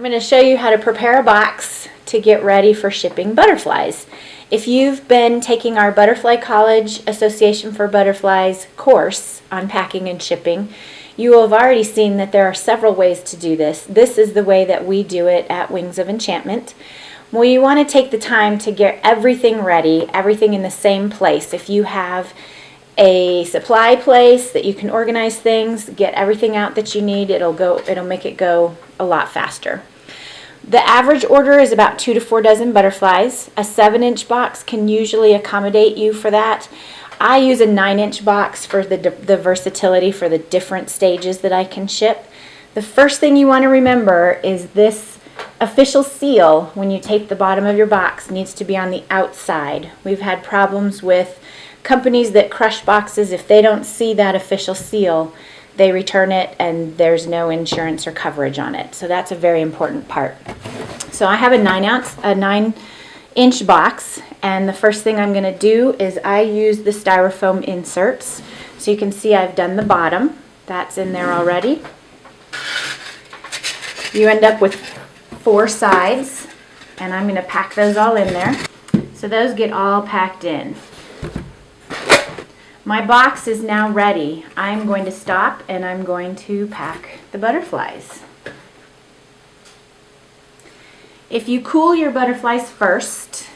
I'm going to show you how to prepare a box to get ready for shipping butterflies. If you've been taking our Butterfly College Association for Butterflies course on packing and shipping, you will have already seen that there are several ways to do this. This is the way that we do it at Wings of Enchantment. Well, you want to take the time to get everything ready, everything in the same place. If you have a supply place that you can organize things, get everything out that you need, it'll make it go a lot faster. The average order is about 2 to 4 dozen butterflies. A 7-inch box can usually accommodate you for that. I use a 9-inch box for the versatility for the different stages that I can ship. The first thing you want to remember is this official seal, when you tape the bottom of your box, needs to be on the outside. We've had problems with companies that crush boxes. If they don't see that official seal, they return it and there's no insurance or coverage on it. So that's a very important part. So I have a 9-inch box, and the first thing I'm going to do is I use the styrofoam inserts. So you can see I've done the bottom. That's in there already. You end up with 4 sides, and I'm going to pack those all in there. So those get all packed in. My box is now ready. I'm going to stop and I'm going to pack the butterflies. If you cool your butterflies first,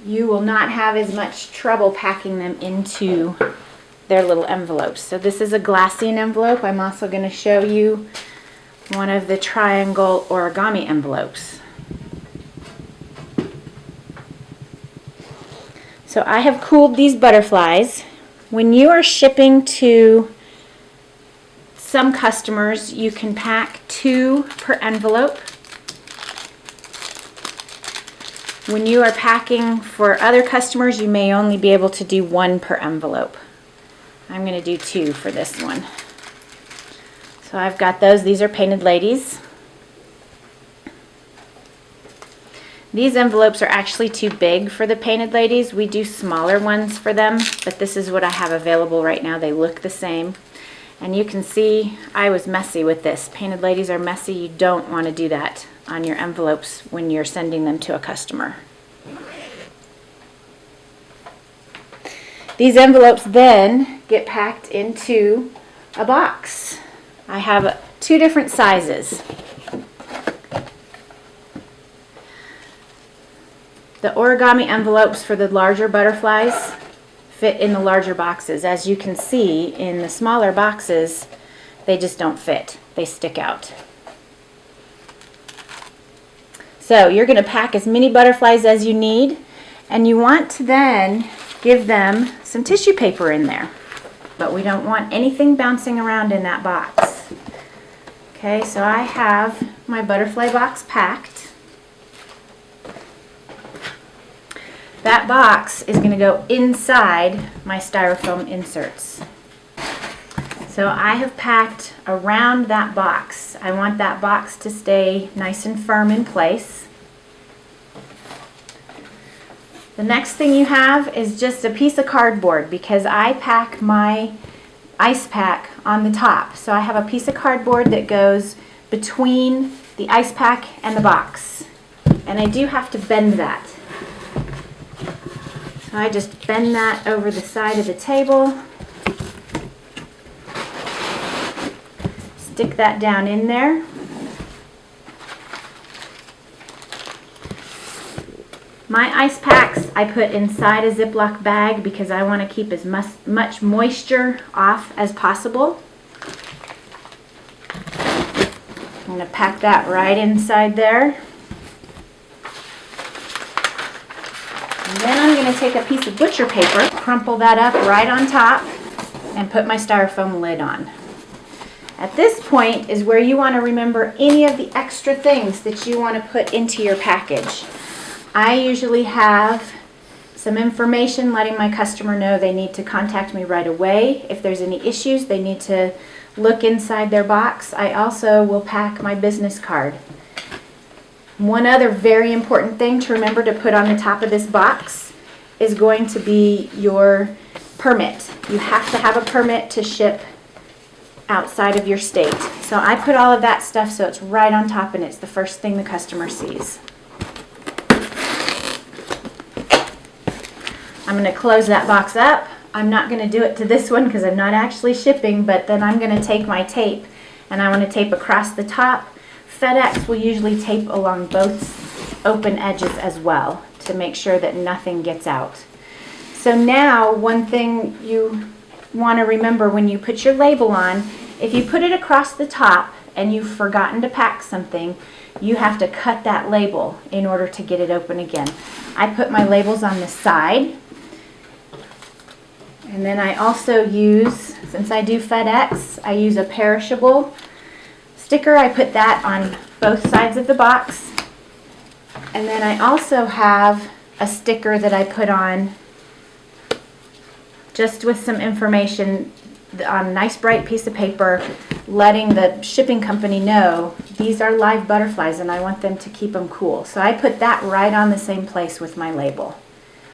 you will not have as much trouble packing them into their little envelopes. So this is a glassine envelope. I'm also going to show you one of the triangle origami envelopes. So I have cooled these butterflies. When you are shipping to some customers, you can pack 2 per envelope. When you are packing for other customers, you may only be able to do 1 per envelope. I'm going to do 2 for this one. So I've got those. These are Painted Ladies. These envelopes are actually too big for the Painted Ladies. We do smaller ones for them, but this is what I have available right now. They look the same. And you can see I was messy with this. Painted Ladies are messy. You don't want to do that on your envelopes when you're sending them to a customer. These envelopes then get packed into a box. I have 2 different sizes. The origami envelopes for the larger butterflies fit in the larger boxes. As you can see, in the smaller boxes, they just don't fit. They stick out. So you're going to pack as many butterflies as you need, and you want to then give them some tissue paper in there. But we don't want anything bouncing around in that box. Okay, so I have my butterfly box packed. That box is going to go inside my styrofoam inserts. So I have packed around that box. I want that box to stay nice and firm in place. The next thing you have is just a piece of cardboard, because I pack my ice pack on the top. So I have a piece of cardboard that goes between the ice pack and the box. And I do have to bend that. So I just bend that over the side of the table, stick that down in there. My ice packs I put inside a Ziploc bag because I want to keep as much moisture off as possible. I'm going to pack that right inside there. And then I'm going to take a piece of butcher paper, crumple that up right on top, and put my styrofoam lid on. At this point is where you want to remember any of the extra things that you want to put into your package. I usually have some information letting my customer know they need to contact me right away. If there's any issues, they need to look inside their box. I also will pack my business card. One other very important thing to remember to put on the top of this box is going to be your permit. You have to have a permit to ship outside of your state. So I put all of that stuff so it's right on top and it's the first thing the customer sees. I'm going to close that box up. I'm not going to do it to this one because I'm not actually shipping, but then I'm going to take my tape and I want to tape across the top. FedEx will usually tape along both open edges as well to make sure that nothing gets out. So now, one thing you want to remember when you put your label on, if you put it across the top and you've forgotten to pack something, you have to cut that label in order to get it open again. I put my labels on the side. And then I also use, since I do FedEx, I use a perishable sticker. I put that on both sides of the box. And then I also have a sticker that I put on just with some information on a nice bright piece of paper, letting the shipping company know these are live butterflies and I want them to keep them cool. So I put that right on the same place with my label.